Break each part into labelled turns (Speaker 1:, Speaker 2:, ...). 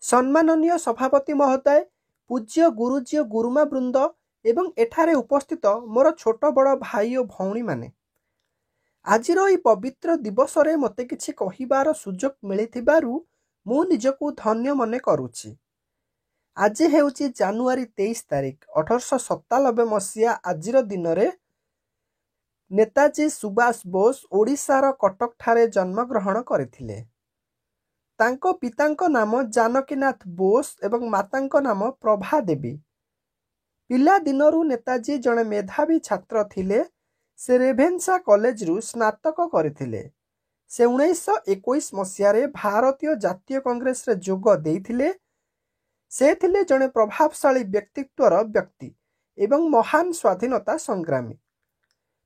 Speaker 1: सम्माननीय सभापति महोदय, पूज्य गुरुजी गुरुमा वृंद एवं एठारे उपस्थित मोर छोट बड़ भाई और भौणी माने, आजिर ई पवित्र दिवस रे मते किछि कहिबार सुजोग मिलिथिबारु मु निजकु धन्य मने करूछि। आज हेउछि जानुआरी 23 तारिख 1897 मसीहा। आजिर दिन रे नेताजी सुभाष बोस ओडिशार कटक ठारे जन्म ग्रहण करथिले। तांको पितांको नाम जानकीनाथ बोस एवं मातांको नाम प्रभा देवी। पिला दिनरु नेताजी जने मेधावी छात्र थिले। से रेभेन्सा कॉलेज रु स्नातक करथिले। से 1921 मसीहा रे भारतीय जातीय कांग्रेस रे जोग देइथिले। से थिले जने प्रभावशाली व्यक्तित्वर व्यक्ति एवं महान स्वाधीनता संग्रामी।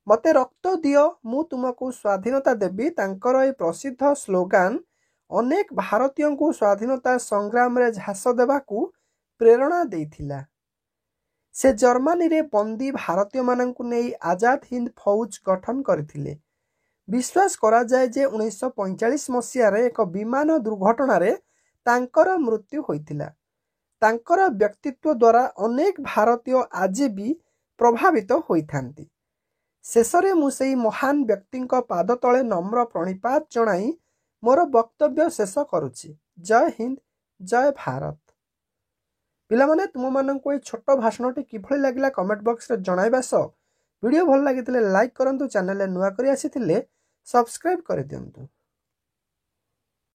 Speaker 1: मते रक्त दियो मु तुमको स्वाधीनता देबी तांकर ए प्रसिद्ध स्लोगान अनेक भारतीयों को स्वाधीनता संग्राम रे झास देबाकू प्रेरणा देइथिला। से जर्मनी रे बंदी भारतीय माननकु नेई आजाद हिंद फौज गठन करथिले। विश्वास करा जाय जे 1945 मसीहा रे एक विमान दुर्घटना रे तांकर मृत्यु होइथिला। तांकर व्यक्तित्व द्वारा अनेक भारतीय आज भी प्रभावित होइथांती। शेषरे मु सेई महान व्यक्तिंक पाद तळे नम्र प्रणिपात जणाई मोर वक्तव्य शेष करुछि। जय हिंद, जय भारत। पिला माने तुम माननको ए छोट भाषणटी किभଳି लागिला कमेंट बॉक्स रे जणाइबा सह वीडियो भल लागितले लाइक करंतु, चैनल रे नुवा करी आसीथिले सब्सक्राइब कर दियंतु।